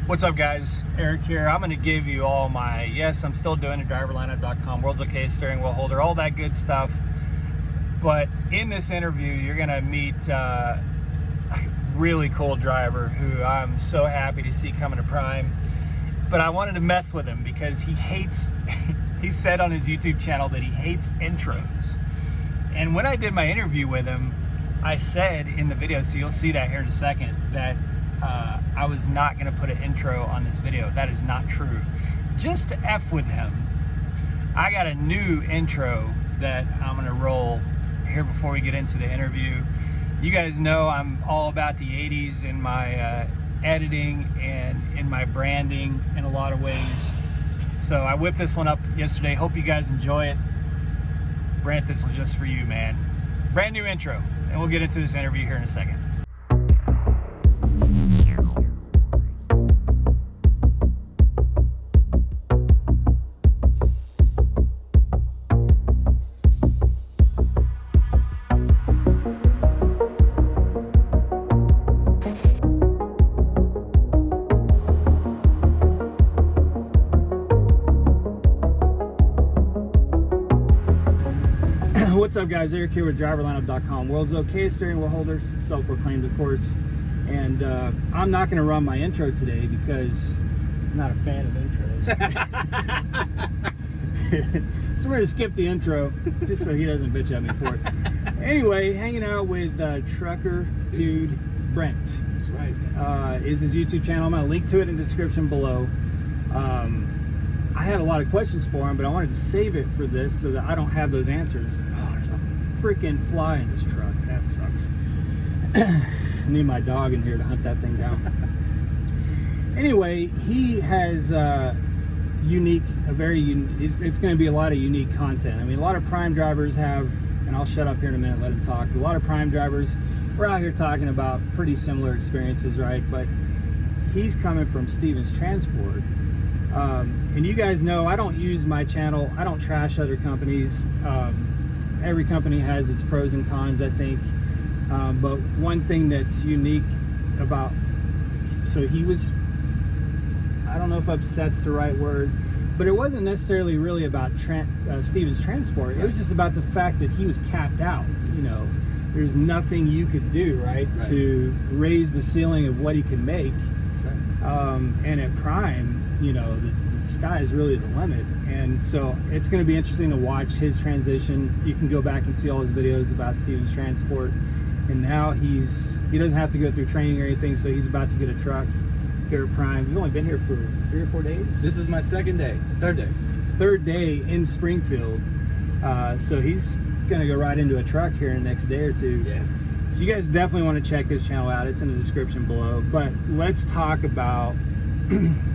What's up, guys? Eric here. I'm going to give you all my, yes, I'm still doing it, driverlineup.com, world's okay steering wheel holder, all that good stuff. But in this interview, you're going to meet a really cool driver who I'm so happy to see coming to Prime. But I wanted to mess with him because he hates, he said on his YouTube channel that he hates intros. And when I did my interview with him, I said in the video, so you'll see that here in a second, that I was not going to put an intro on this video. That is not true. Just to F with him, I got a new intro that I'm going to roll here before we get into the interview. You guys know I'm all about the 80s in my editing and in my branding in a lot of ways. So I whipped this one up yesterday. Hope you guys enjoy it. Brent, this one's just for you, man. Brand new intro, and we'll get into this interview here in a second. What's up, guys? Eric here with driverlineup.com, world's okay steering wheel holder, self-proclaimed, of course. And I'm not going to run my intro today because he's not a fan of intros. So we're going to skip the intro just so he doesn't bitch at me for it. Anyway, hanging out with trucker dude Brent. That's right. Is his YouTube channel. I'm going to link to it in the description below. I had a lot of questions for him, but I wanted to save it for this so that I don't have those answers. Oh, there's a freaking fly in this truck. That sucks. I need my dog in here to hunt that thing down. Anyway, he has it's going to be a lot of unique content. I mean, a lot of Prime drivers have, and I'll shut up here in a minute and let him talk. A lot of Prime drivers, we're out here talking about pretty similar experiences, right? But he's coming from Stevens Transport. And you guys know I don't use my channel, I don't trash other companies. Every company has its pros and cons, I think. But one thing that's unique about, so he was, I don't know if upset's the right word, but it wasn't necessarily really about Stevens Transport. It was just about the fact that he was capped out. You know, there's nothing you could do, right, to raise the ceiling of what he can make. And at Prime, you know, the sky is really the limit. And so it's going to be interesting to watch his transition. You can go back and see all his videos about Stevens Transport. And now he doesn't have to go through training or anything, so he's about to get a truck here at Prime. You've only been here for 3 or 4 days? This is my third day. Third day in Springfield. So he's going to go right into a truck here in the next day or two. Yes. So you guys definitely want to check his channel out. It's in the description below. But let's talk about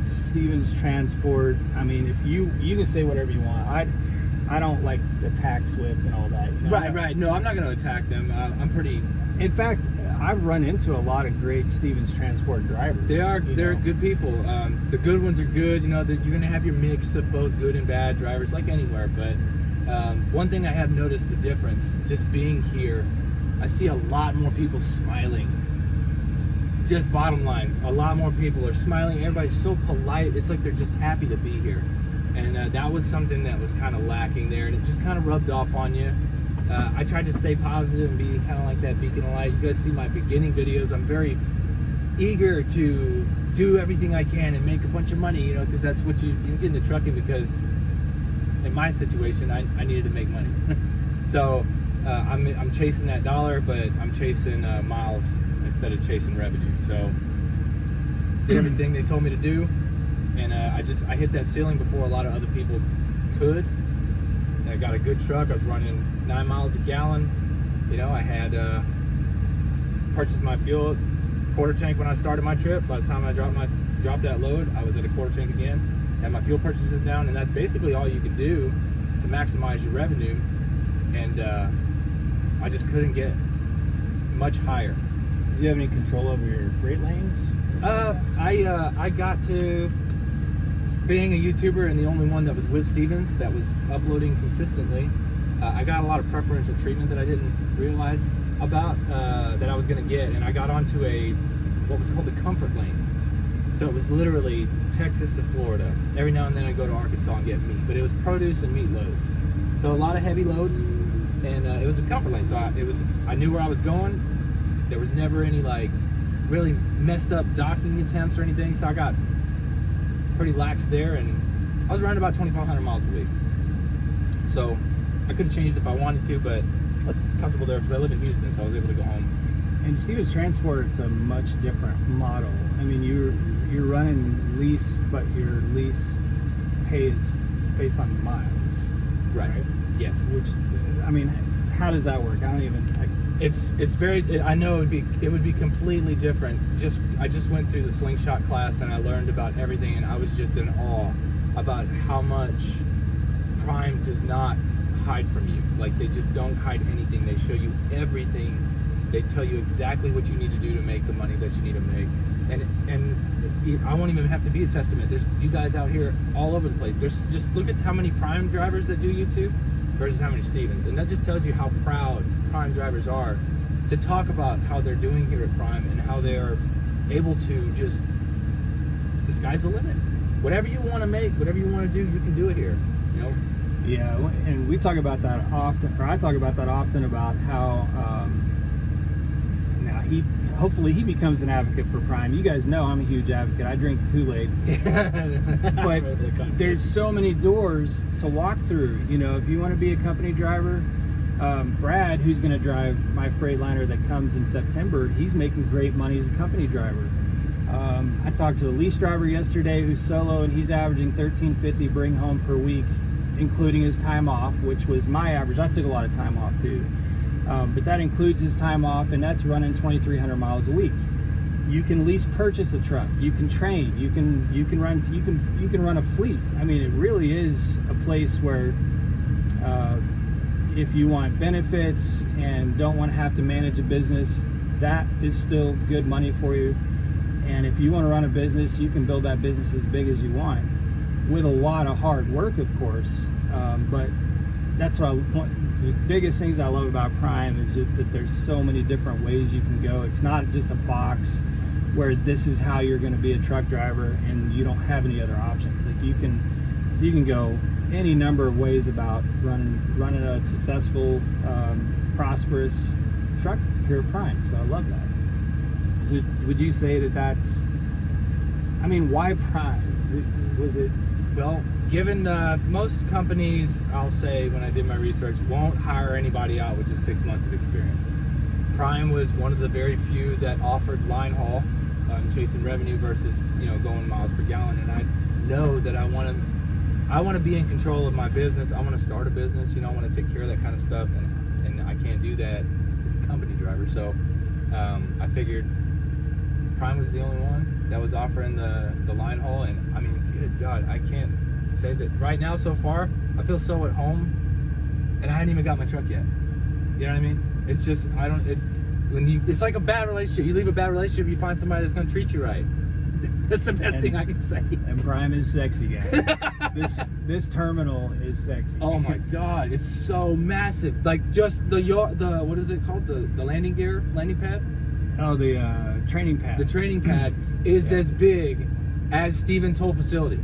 Stevens Transport. I mean, if you can say whatever you want. I don't like attack Swift and all that. You know? Right. No, I'm not going to attack them. I'm pretty. In fact, I've run into a lot of great Stevens Transport drivers. They're good people. The good ones are good. You know, you're going to have your mix of both good and bad drivers, like anywhere. But one thing I have noticed the difference, just being here, I see a lot more people smiling. Just bottom line, a lot more people are smiling. Everybody's so polite. It's like they're just happy to be here. And that was something that was kind of lacking there, and it just kind of rubbed off on you. I tried to stay positive and be kind of like that beacon of light. You guys see my beginning videos. I'm very eager to do everything I can and make a bunch of money, you know, because that's what you get into trucking, because in my situation, I needed to make money. So I'm chasing that dollar, but I'm chasing miles instead of chasing revenue. So did everything they told me to do, and I hit that ceiling before a lot of other people could. I got a good truck. I was running 9 miles a gallon. You know, I had purchased my fuel quarter tank when I started my trip. By the time I dropped that load, I was at a quarter tank again. Had my fuel purchases down, and that's basically all you could do to maximize your revenue. And I just couldn't get much higher. Do you have any control over your freight lanes? I got to being a YouTuber and the only one that was with Stevens that was uploading consistently. I got a lot of preferential treatment that I didn't realize about that I was going to get, and I got onto what was called the comfort lane. So it was literally Texas to Florida. Every now and then I'd go to Arkansas and get meat, but it was produce and meat loads. So a lot of heavy loads, and it was a comfort lane. So I knew where I was going. There was never any like really messed up docking attempts or anything. So I got pretty lax there, and I was running about 2,500 miles a week. So I could have changed if I wanted to, but I was comfortable there because I live in Houston, so I was able to go home. And Stevens Transport, it's a much different model. I mean, you're running lease, but your lease pay is based on miles. Right. Yes. Which is, I mean, how does that work? I don't even. It's very. I know it would be completely different. I just went through the slingshot class and I learned about everything, and I was just in awe about how much Prime does not hide from you. Like, they just don't hide anything. They show you everything. They tell you exactly what you need to do to make the money that you need to make. And I won't even have to be a testament. There's you guys out here all over the place. There's just look at how many Prime drivers that do YouTube versus how many Stevens. And that just tells you how proud Prime drivers are to talk about how they're doing here at Prime and how they are able to just, the sky's the limit. Whatever you want to make, whatever you want to do, you can do it here. You know? Yeah, and we talk about that often, or I talk about that often, about how now hopefully he becomes an advocate for Prime. You guys know I'm a huge advocate. I drink the Kool-Aid. But there's so many doors to walk through. You know, if you want to be a company driver, Brad, who's going to drive my Freightliner that comes in September, he's making great money as a company driver. I talked to a lease driver yesterday who's solo, and he's averaging $13.50 bring home per week, including his time off, which was my average. I took a lot of time off too, but that includes his time off, and that's running 2,300 miles a week. You can lease purchase a truck. You can train. You can run a fleet. I mean, it really is a place where if you want benefits and don't want to have to manage a business, that is still good money for you. And if you want to run a business, you can build that business as big as you want, with a lot of hard work, of course. But that's what I want. The biggest things I love about Prime is just that there's so many different ways you can go. It's not just a box where this is how you're going to be a truck driver and you don't have any other options. Like, you can go any number of ways about running a successful, prosperous truck here at Prime. So I love that. So would you say that that's, I mean, why Prime? Was it? Well, given most companies, I'll say, when I did my research, won't hire anybody out with just 6 months of experience. Prime was one of the very few that offered line haul, chasing revenue versus, you know, going miles per gallon. And I know that I want to be in control of my business. I want to start a business. You know, I want to take care of that kind of stuff, and I can't do that as a company driver. So I figured Prime was the only one that was offering the line haul. And I mean, good God, I can't say that right now so far. I feel so at home, and I hadn't even got my truck yet. You know what I mean? It's just, it's like a bad relationship. You leave a bad relationship, you find somebody that's going to treat you right. That's the best thing I can say. And Prime is sexy, guys. this terminal is sexy. Oh my God, it's so massive. Like, just the what is it called? The landing pad? Oh, the training pad. The training pad is as big as Stevens' whole facility.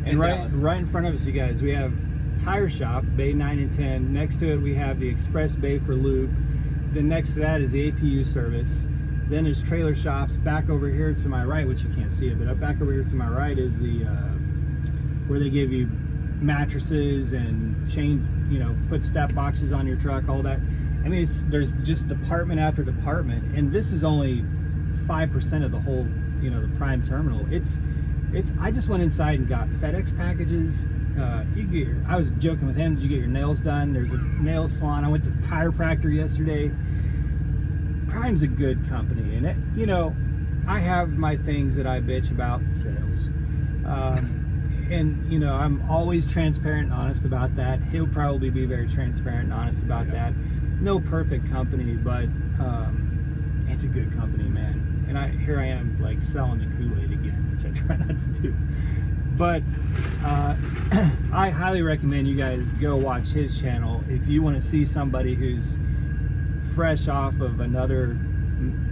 And right in front of us, you guys, we have tire shop, bay 9 and 10. Next to it, we have the express bay for lube. Then next to that is the APU service. Then there's trailer shops. Back over here to my right, which you can't see it, but up back over here to my right is the where they give you mattresses and change, you know, put step boxes on your truck, all that. I mean, there's just department after department, and this is only 5% of the whole, you know, the Prime terminal. I just went inside and got FedEx packages. I was joking with him, did you get your nails done? There's a nail salon. I went to the chiropractor yesterday. Prime's a good company, and it, you know, I have my things that I bitch about sales. And, you know, I'm always transparent and honest about that. He'll probably be very transparent and honest about that. No perfect company, but it's a good company, man. And here I am, like, selling the Kool-Aid again, which I try not to do. But I highly recommend you guys go watch his channel if you want to see somebody who's fresh off of another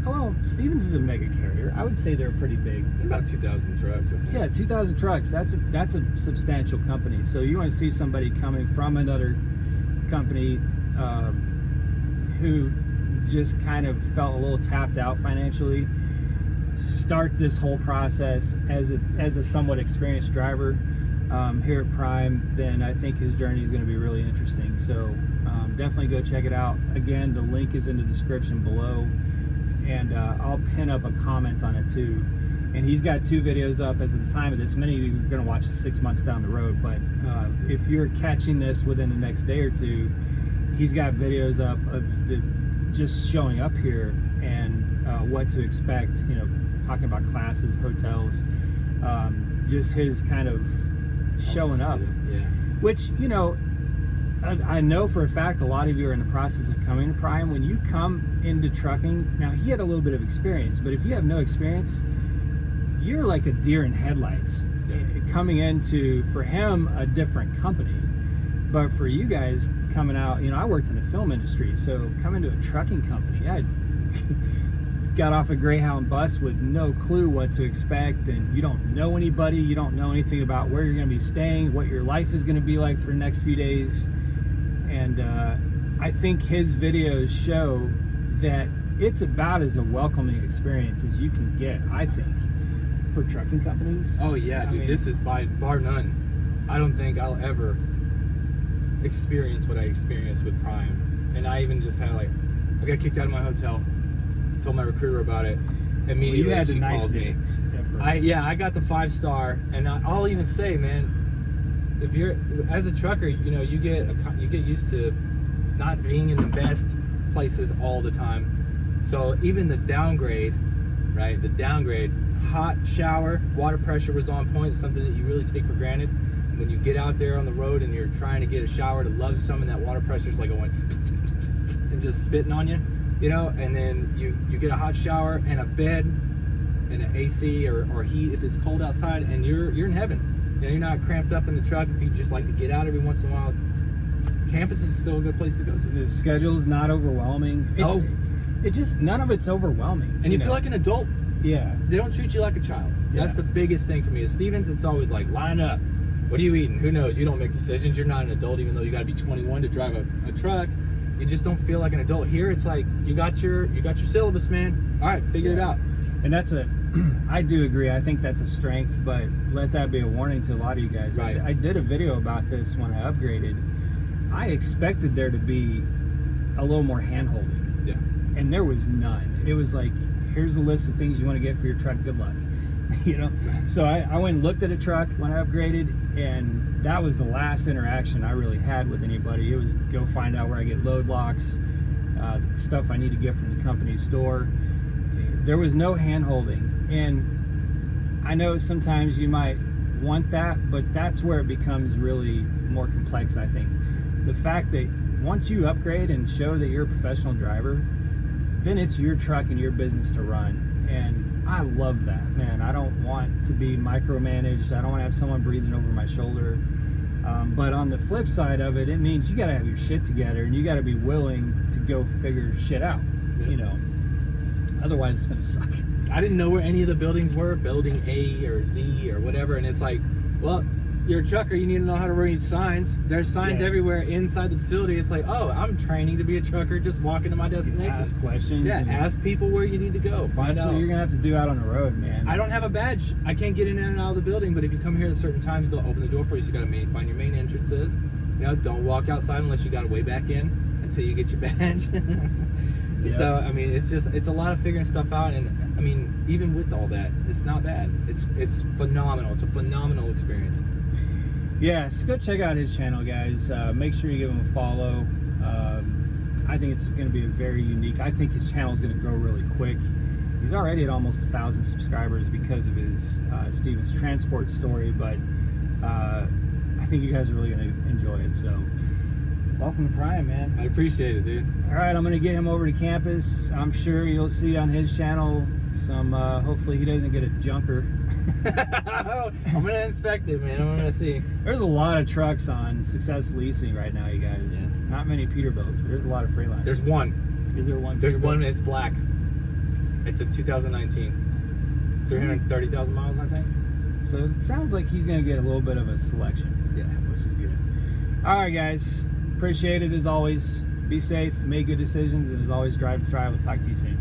well, Stevens is a mega carrier. I would say they're pretty big. About 2,000 trucks, I think. Yeah, 2,000 trucks. That's a substantial company. So you want to see somebody coming from another company who just kind of felt a little tapped out financially, start this whole process as a somewhat experienced driver here at Prime, then I think his journey is going to be really interesting. So definitely go check it out. Again, the link is in the description below, and I'll pin up a comment on it too. And he's got 2 videos up as of the time of this. Many of you are going to watch it 6 months down the road, but if you're catching this within the next day or two, he's got videos up of the just showing up here and what to expect, you know, talking about classes, hotels, just his kind of showing up. Yeah. Which, you know, I know for a fact a lot of you are in the process of coming to Prime. When you come into trucking, now he had a little bit of experience, but if you have no experience, you're like a deer in headlights coming into, for him, a different company. But for you guys coming out, you know, I worked in the film industry, so coming to a trucking company, I got off a Greyhound bus with no clue what to expect, and you don't know anybody, you don't know anything about where you're going to be staying, what your life is going to be like for the next few days. And I think his videos show that it's about as a welcoming experience as you can get, I think, for trucking companies. Oh yeah, dude, this is by bar none. I don't think I'll ever experience what I experienced with Prime. And I even just had I got kicked out of my hotel, told my recruiter about it. Immediately, well, you had she the nice called me. digs at first. I got the 5-star, and I'll even say, man, if you're as a trucker, you know, you get used to not being in the best places all the time. So even the downgrade, right? The downgrade, hot shower, water pressure was on point, something that you really take for granted. And when you get out there on the road and you're trying to get a shower to love something, that water pressure's like going and just spitting on you, you know. And then you get a hot shower and a bed and an AC or heat if it's cold outside, and you're in heaven. You know, you're not cramped up in the truck. If you just like to get out every once in a while, campus is still a good place to go to. The schedule's not overwhelming. It just, none of it's overwhelming. And you feel like an adult. Yeah. They don't treat you like a child. Yeah. That's the biggest thing for me. At Stevens, it's always like, line up. What are you eating? Who knows? You don't make decisions. You're not an adult, even though you got to be 21 to drive a truck. You just don't feel like an adult. Here, it's like, you got your syllabus, man. All right, figure it out. And that's I do agree. I think that's a strength, but let that be a warning to a lot of you guys. Right. I did a video about this when I upgraded. I expected there to be a little more hand-holding. Yeah. And there was none. It was like, here's a list of things you want to get for your truck. Good luck. You know? So I went and looked at a truck when I upgraded, and that was the last interaction I really had with anybody. It was go find out where I get load locks, the stuff I need to get from the company store. There was no hand-holding. And I know sometimes you might want that, but that's where it becomes really more complex, I think. The fact that once you upgrade and show that you're a professional driver, then it's your truck and your business to run. And I love that, man. I don't want to be micromanaged. I don't want to have someone breathing over my shoulder. But on the flip side of it, it means you got to have your shit together, and you got to be willing to go figure shit out, you know. Otherwise, it's going to suck. I didn't know where any of the buildings were, building A or Z or whatever, and it's like, well, you're a trucker, you need to know how to read signs. There's signs everywhere inside the facility. It's like, oh, I'm training to be a trucker, just walking to my destination. Ask questions. Yeah, ask people where you need to go. Find that's out. what you're going to have to do out on the road, man. I don't have a badge. I can't get in and out of the building, but if you come here at certain times, they'll open the door for you, so you got to find your main entrances. You know, don't walk outside unless you got to way back in until you get your badge. Yep. So, I mean, it's a lot of figuring stuff out, and I mean, even with all that, it's not bad. It's phenomenal. It's a phenomenal experience. Yeah, so go check out his channel, guys. Make sure you give him a follow. I think it's going to be a very unique. I think his channel is going to grow really quick. He's already at almost 1,000 subscribers because of his Stevens Transport story, but I think you guys are really going to enjoy it. So, welcome to Prime, man. I appreciate it, dude. All right, I'm going to get him over to campus. I'm sure you'll see on his channel some, hopefully he doesn't get a junker. I'm going to inspect it, man. I'm going to see. There's a lot of trucks on Success Leasing right now, you guys. Yeah. Not many Peterbilts, but there's a lot of Freightliners. There's one. Is there one? There's one, it's black. It's a 2019, 330,000 miles, I think. So it sounds like he's going to get a little bit of a selection. Yeah. Which is good. All right, guys. Appreciate it as always. Be safe, make good decisions, and as always, drive to thrive. We'll talk to you soon.